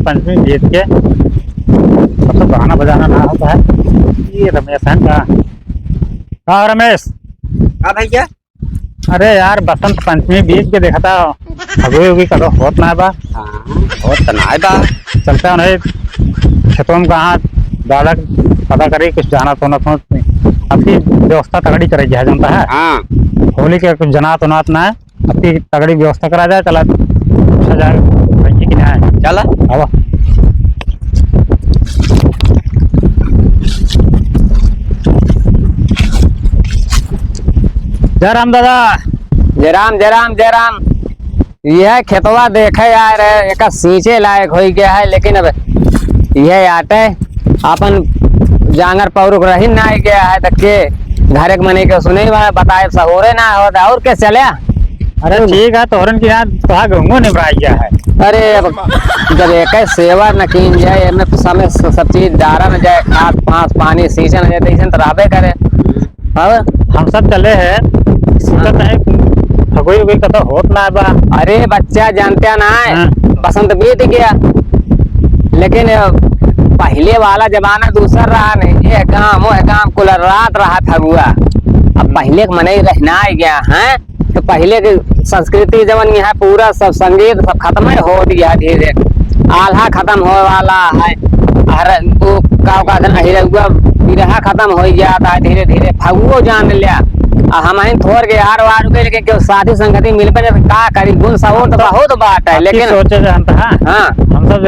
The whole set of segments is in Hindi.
पंचमी जीत के अब तो गाना बजाना ना होता है। ये रमेश है क्या? हाँ रमेश। हाँ भैया। अरे यार बसंत पंचमी बीत के देखा था अगुई उगी कदो होत ना बा। हाँ बहुत तनाव बा। चलते हैं नहीं खेतों में कहाँ दादा पता करी कुछ जाना तो ना आपकी व्यवस्था तगड़ी करे जाए जानता है। हाँ होली के कुछ जनात उनात ना है आपकी तगड़ी व्यवस्था करा जाए। चला पूछा जाए कि नहीं है। चला अब जय राम दादा। जय राम जय राम जय राम। यह खेतवा देखे यार एक सींचे लायक हो गया है, लेकिन अब यह आटे अपन जांगर पौरुक रही ना गया है तक के घर एक मने के सुने बताए सहोरे ना होता और क्या चले। अरे ठीक है तोहरन की यार तो गंगो ने बनाई गया है। अरे अब जब एक सेवा न की जाए में समय सब चीज डारा न जाए, खाद पास पानी सींचन जाए तो तो रहबे करे। अब हम सब चले हैं सीखत है फगोई उगई कतो होत ना बा। अरे बच्चा जानते ना है हाँ। बसंत बीत गया, लेकिन पहले वाला जमाना दूसरा रहा नहीं। ये काम वो काम कुल रात रहा फगुआ। अब पहले के मने रहना ही गया है तो पहले की संस्कृति जवन यहाँ पूरा सब संगीत सब खत्म है हो दिया धीरे। आल्हा खत्म हो वाला है, वो बिरहा खत्म हो जाता है धीरे धीरे। फगुओ जान लिया हम थोड़ के हार वार के लेके साथी संगति मिल पे का करी गुण सब तो बहुत बात है। लेकिन सोचे जानता है हाँ हम सब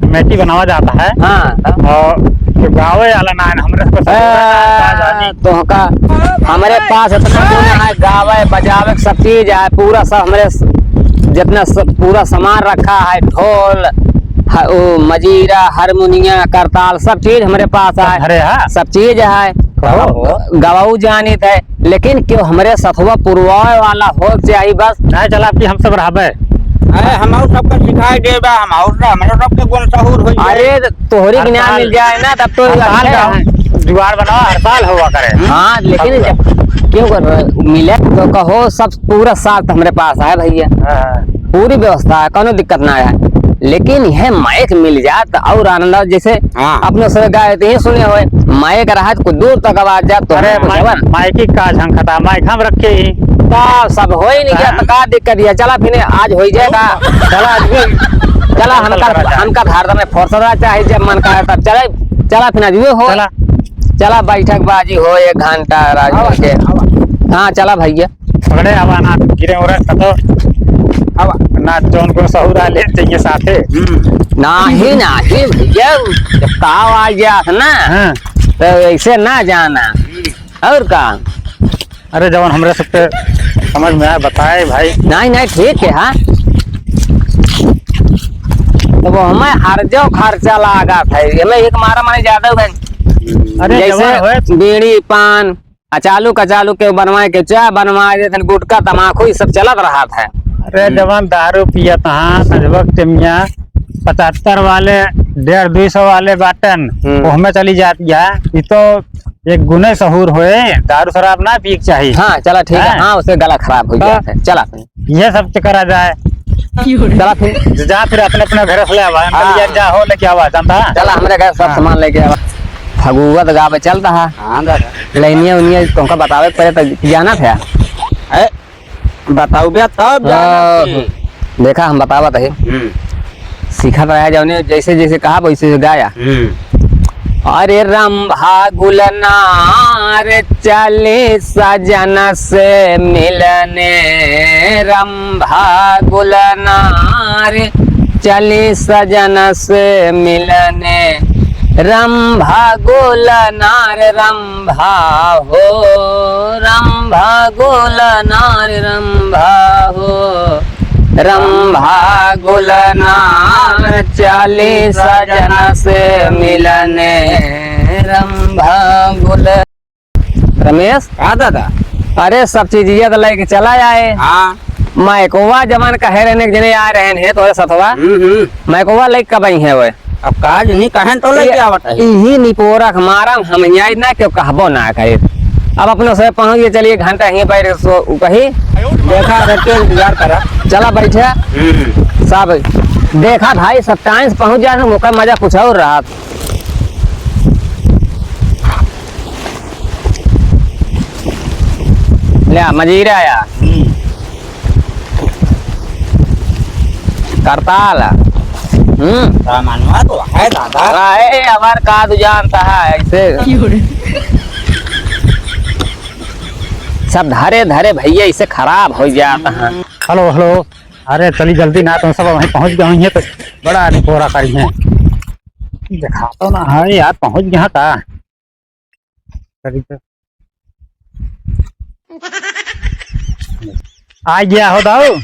कमेटी बनावा जाता है। हाँ और गावे वाला ना है हमरे तो का हमारे पास इतना गुण है, गावे बजावे सब चीज है पूरा सब हमारे जितना पूरा सामान रखा है, ढोल मजीरा हारमोनिया करताल सब चीज हमारे पास है। अरे हाँ सब चीज है गवाऊ जानित है, लेकिन क्यों हमारे सथुआ पुरवा वाला हो चाहिए बस नहीं चला आपकी हम सब रहबे। अरे हमारे सबका सिखाई देबा हमारे सबके गुण सहूर हो जाए। अरे तोहरी ज्ञान मिल जाए ना तब तो जुगाड़ बनाओ हर साल हुआ करे। हाँ लेकिन क्यों कर मिले तो कहो सब पूरा साथ हमारे पास है भैया, पूरी व्यवस्था है, कोनो दिक्कत ना है। लेकिन यह माइक मिल जात और आनंद जैसे अपने सब गाए तो सुने हुए माइक रहा कुछ दूर तक आवाज जात तो अरे माइक का झंखता माइक हम रखे ही सब हो ही नहीं गया तो का दिक्कत है। चला फिर आज हो जाएगा। चला हमका धार में फुर्सत चाहे जब मन का तब चले। चला फिर आज हो चला बैठक बाजी हो 1 घंटा राज के। हाँ चला भैया पकड़े अब ना गिरे हो रहा तो अब ना जोन को सहुरा ले चाहिए साथे नहीं नहीं भैया काव आ गया ना तो ऐसे ना जाना और का। अरे जवान हमरे सबके समझ में आए बताए भाई। नहीं नहीं ठीक है। हाँ तो वो हमें हर जो खर्चा लगा था हमें एक मारा माने ज्यादा अरे जैसे बीड़ी पान अचालू कचालू के बनवाए के चाय बनवाए देते गुटका तमाकू ये सब चलत रहा था। अरे जवान दारू पिया तहाँ नजबक टिमिया 75 वाले 150-200 वाले बाटन वो हमें चली जाती है। ये तो एक गुने सहूर होए दारू शराब ना पी चाहिए। हाँ चला ठीक है। हाँ उससे गला खराब हो गया है। चला ये सब करा जाए। चला फिर जा फिर अपने अपने घर से ले आवा जा हो लेके आवा जानता है। चला हमारे घर सब सामान लेके आवा। फगुआ तो गावे चलता है लैनिया उनिया तुमका बतावे पड़े तो जाना था। बताओ भैया तब देखा हम बतावा था सीखा रहा जाने जैसे जैसे कहा वैसे गाया। अरे रंभा गुलनार चले सजन से मिलने, रंभा गुलनार चले सजन से मिलने, रंभा गुलनार रंभा हो, रंभा गुलनार रंभा हो, रंभा गुलनार चली सजन से मिलने, रंभा गुल। रमेश हाँ दादा। अरे सब चीज तो लेके चला आए। हाँ मैकोवा जमान कहे रहने के जने आ रहे हैं तो सतवा मैकोवा लेके कब आई है वो अब काज नहीं कहें तो लेके आवत है। यही निपोरक मारा हम यहाँ ना क्यों कहबो ना करे। अब अपने से पहुंच गए चलिए घंटा यहीं बैठ कही देखा रखे इंतजार करा। चला बैठे सब देखा भाई 27 पहुंच जाए तो मौका मजा कुछ और रहा। ले मजीरा आया करताल। सामानवा तो है दादा। अरे हमार का तू जानता है ऐसे सब धरे धरे भैया इसे खराब हो जाता है। हेलो हेलो, अरे चली जल्दी ना, तुम सब वहीं पहुंच गए हैं तो बड़ा निकोरा करी है। देखा तो ना है यार, पहुंच गया का आ गया हो दाऊ।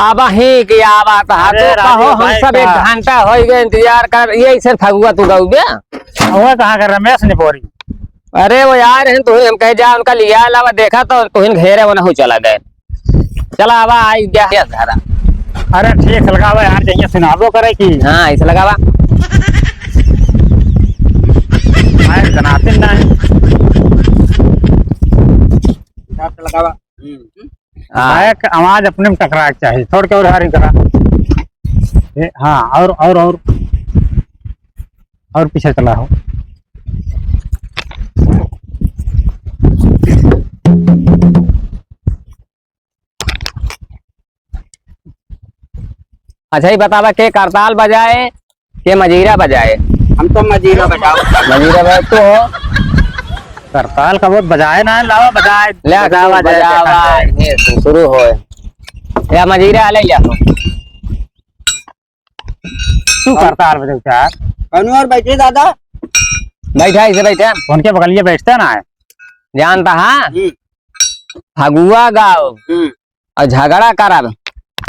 अब ही की बात है अरे तो कहो राजू हम भाई सब एक का। घंटा हो गए इंतजार कर, ये इसे फगुआ तू गाऊ बे। वो कहाँ कर रमेश ने बोरी। अरे वो यार हैं तुम हम कह जा उनका लिया अलावा देखा तो तुम घेरे वो ना चला गए। चला अब आई गया धारा। अरे ठीक लगावा यार, जहिया सुनाबो करे की हाँ इसे लगावा मैं जनाते ना है। लगावा। एक आवाज अपने में टकरा के चाहिए, छोड़ के उधारी करा। हाँ और पीछे चला हो। अच्छा ही बतावा के करताल बजाए के मजीरा बजाए। हम तो मजीरा बजाओ। मजीरा बजाए तो करताल का वो बजाए ना, लावा बजाए ले बजावा जाए, बजावा देखा जाए। ये शुरू हो या मजीरा ले या तू करताल बजाओ यार। कौन और बैठे दादा? बैठा इसे बैठा उनके बगलिए बैठते ना है। जानता हाँ फगुआ गाओ और झगड़ा करब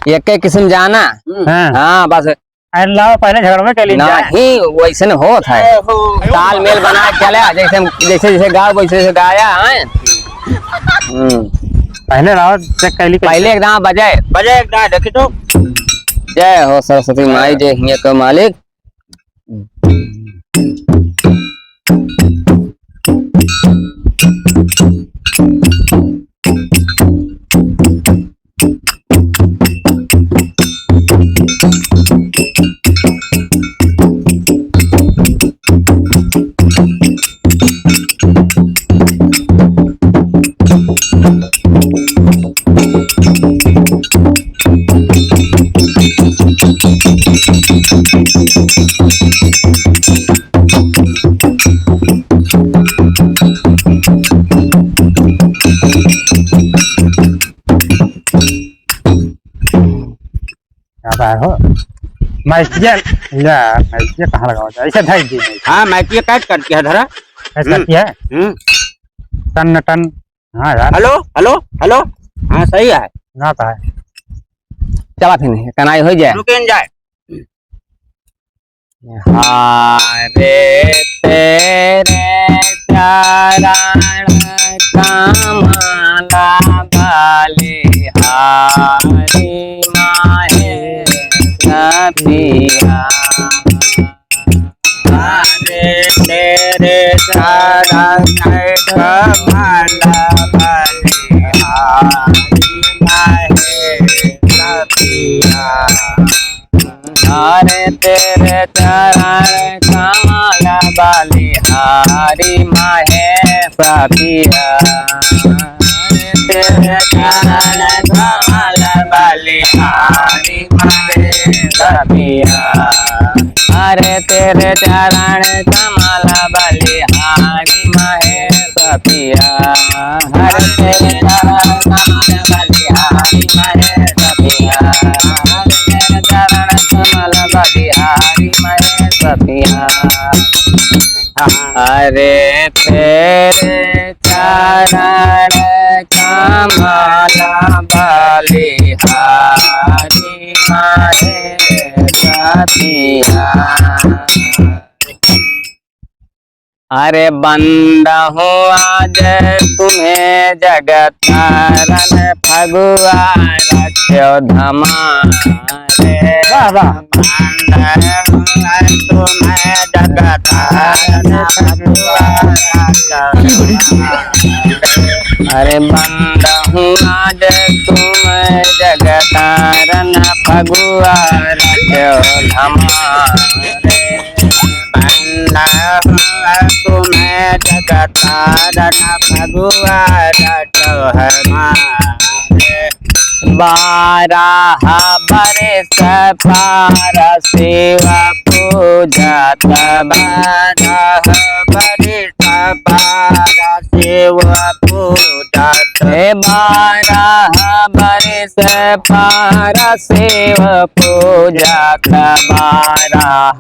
एक किस्म जाना। हाँ। हाँ बस अरे लाओ पहले झगड़वे के लिए जाए। नहीं वैसे होत है ताल मेल बना के चले जैसे जैसे गाओ वैसे जैसे गाया है। पहले लाओ चेक कैली पहले एकदम बजाए बजे एक ना देखी तो। जय हो सरस्वती माई जय हिया का मालिक। हो मैचिया कहाँ लगाओ जाए, ऐसे ढाई दी नहीं। हाँ मैचिया काट करके है धरा। ऐसा किया है टन टन। हाँ यार हेलो हेलो हेलो। हाँ सही है। ना तो है। चला फिर कनाई हो जाए। रुकेन जाए। हारे तेरे चरण कमला बाली हारी माहे सपिया। हारे तेरे चरण कमला बाली हारी माहे सपिया। हारे तेरे चरण कमला बाली हारी माहे सपिया। तेरे चरण कमला बाली हारी माहे सपिया। हरे तेरे चरण कमला बलिहारी महे सपिया। हरे तेरे चरण कमला बलिहारी महे सपिया। हरे तेरे चरण कमला बलिहारी महे सपिया। हरे तेरे चरण कमला बलिहारी महे सपिया। अरे बंद हो आज तुम्हें जगत तारन फगुआ रख्यो धमारे। वाह वाह। तुम्हें जगत तारन फगुआ रख्यो। अरे बंद हूँ आज तुम जगतारन फगुआ रचो हमारे। बंदा हुआ तुम्हें जगतारन फगुआ रटो हमारे। 12 बरस पार शिव पूजत 12 बरस पार शिव पूजत। 12 बरस पार शिव पूजत 12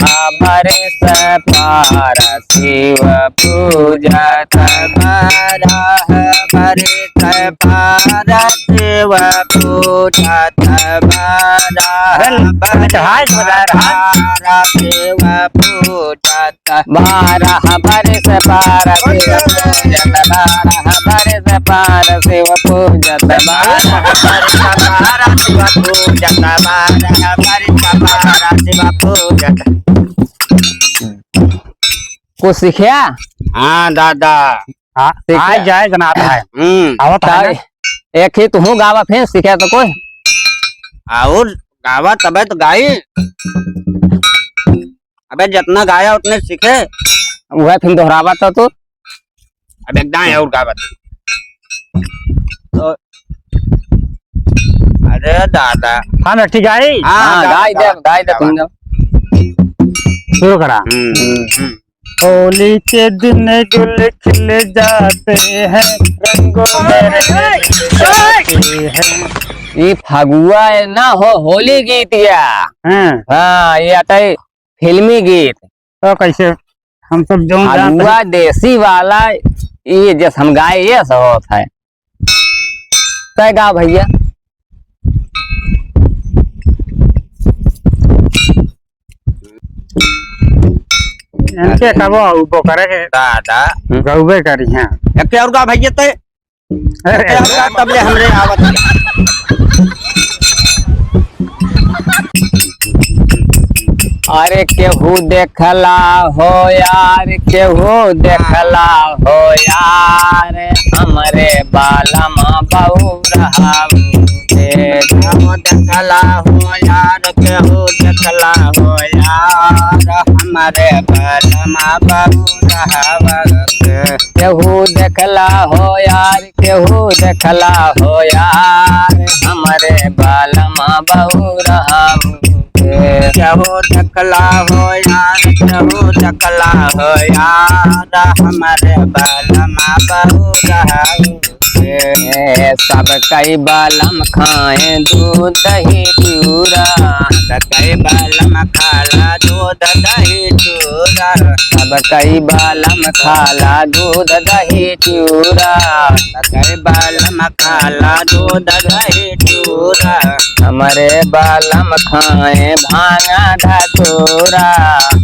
बरस पार शिव पूजत। 12 बरस पार शिव पूजत। 12 बरस पार शिव पूजत। 12 बरस पार शिव पूजत 12 बरस पार शिव पूजत 12 बरस पार शिव पूजत। 12 बरस पार शिव पूजत। कुछ सीखिया? हाँ दादा। हाँ आ जाए जनाब है आवत है ना? एक ही तू गावा फिर सीखे तो कोई और गावा तबे तो गाई। अबे जितना गाया उतने सीखे। वह फिर दोहरावा तो अब एक दाएं और गावा तो। अरे दादा। हाँ बेटी गाई हाँ गाय दे तुम जाओ। शुरू करा। होली के दिन गुल खिल जाते हैं रंगों में रंग जाते हैं। ये फगुआ है ना हो होली गीत या हाँ ये आता है फिल्मी गीत। तो कैसे हम सब जो फगुआ देसी वाला ये जैसे हम गाए ये सब होता है। तय गा भैया। इनके कबो उबो करे के दादा गौबे करी हैं। एक और गा भैया ते अरे तबले हमरे आवत। अरे केहू देखला हो यार केहू देखला हो यार हमरे बालम बहु रहा केहू देखला हो यार केहू देखला हो यार हमारे बलमा बाबू रहवत। केहू देखला हो यार केहू देखला हो यार हमरे बालमा बहु रहा केहू देखला हो यार केहू देखला हो यार हमारे बलमा बाबू रहवत। सब कई बालम खाए दूध दही चूरा कई बालम खाला दूध दही चूरा। सब कई बालम खाला दूध दही चूरा कई बालम खाला दूध दही चूरा। हमारे बालम खाए भांगा धतूरा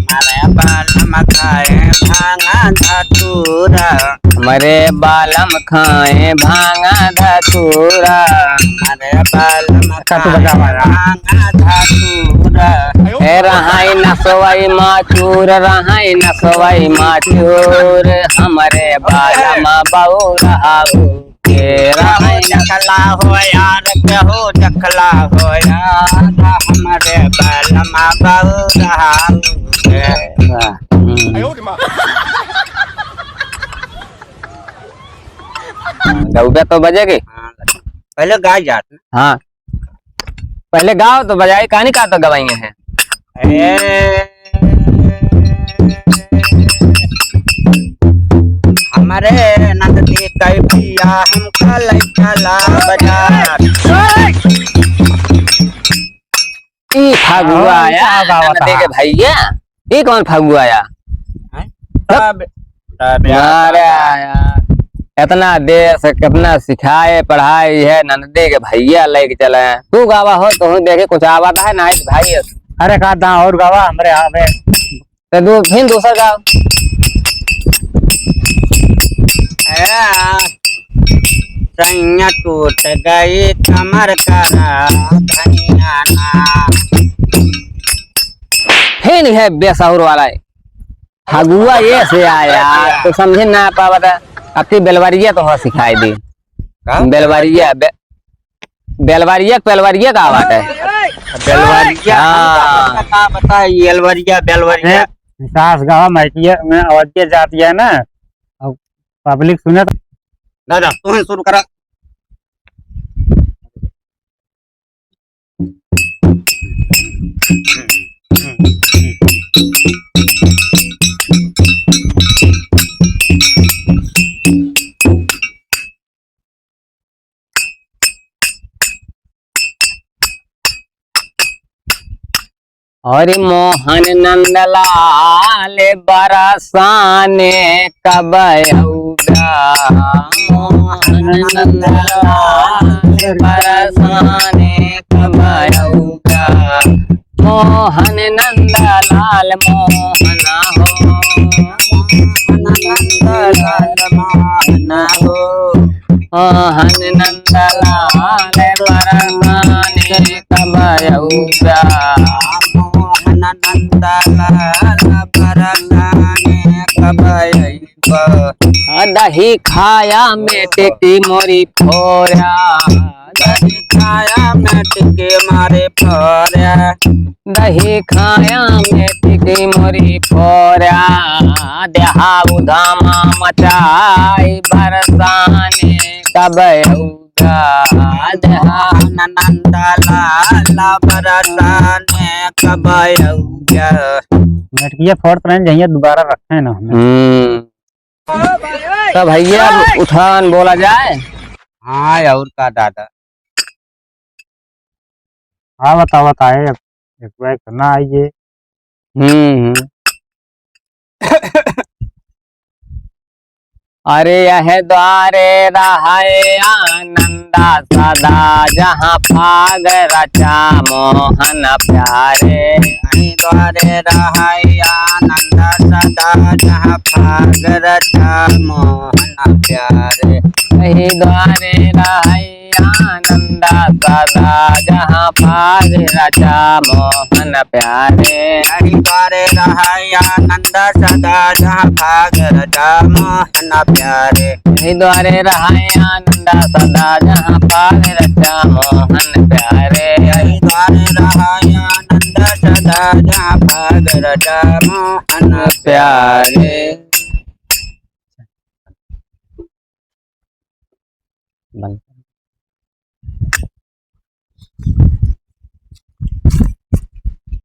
हमारे बालम खाए भांगा धतूरा। हमारे बालम खाए भांगा धतूरा हमारे बालम खाए भांगा धतूरा। रहाई नसवाई माचूर रहाई नसवाई माचूर हमारे बालम बहु रहाऊ केहू देखला हो यार केहू देखला हो यार हमारे बलमा बहु रहऊ। गौबे तो बजेगी। पहले गाय जाते। हाँ पहले गाओ तो बजाई कहानी का तो गवाएंगे हैं। हमारे नंदी कई भैया हम चला बाजार। ई फगुआ आया गावा था। देखे भैया ये कौन फगुआ आया? अरे यार इतना देश कितना सिखाए पढ़ाई है नंदे के भैया लेके चले तू गावा हो तो देखे कुछ आवाज है ना भाई। अरे का दा और गावा हमरे आवे तो फिर दूसरा गाओ। सैया टूट गई कमर करा धनिया ना। फिर है बेसौर वाला है फगुआ ये से आया तो समझे ना पावा था अपनी बेलवारिया तो हो सिखाई दी। बेलवारिया बेलवारिया पेलवारिया का बात है। बेलवरिया हाँ। का बता येलवरिया बेलवरिया सास गावा मैटिया में अवधिया जाती है ना, अब पब्लिक सुने तो दादा तू ही शुरू करा। और मोहन नंदलाल बरसाने कब औगा, मोहन नंदलाल बरसाने कब औगा, मोहन नंदलाल मोहना हो, ना हो मोहन नंदलाल बरसाने कब औगा। मोहन नंदलाल बरसाने कब अइबा। दही खाया में टिकी मोरी फोरा, दही खाया में टिके मारे फोरा, दही खाया में टिकी मोरी फोरा, देहा उधामा मचाई बरसाने कब औगा, देहा नंदलाल बरसाने कब औगा। मैटिया फोड़ तो नहीं जाइए, दोबारा रखे ना हमें। तो भैया उठान बोला जाए। हाँ और का दादा हाँ बताए एक बार करना आइए। हम्म। अरे यह द्वारे रहे आनंदा सदा, जहाँ फाग रचा मोहन प्यारे, यहीं द्वारे रहाय आनंद सदा, जहाँ फाग रचा मोहन प्यारे। यही द्वारे रहे आनंदा सदा, जहाँ फाग रचा मोहन प्यारे, यहीं द्वारे रहाय आनंद सदा, जहाँ फाग रचा मोहन प्यारे। यही द्वारे रहे आनंदा सदा, जहाँ फाग रचा मोहन प्यारे, यहीं द्वारे रहाय आनंद सदा, जहाँ फाग रचा मोहन प्यारे। प्यारे।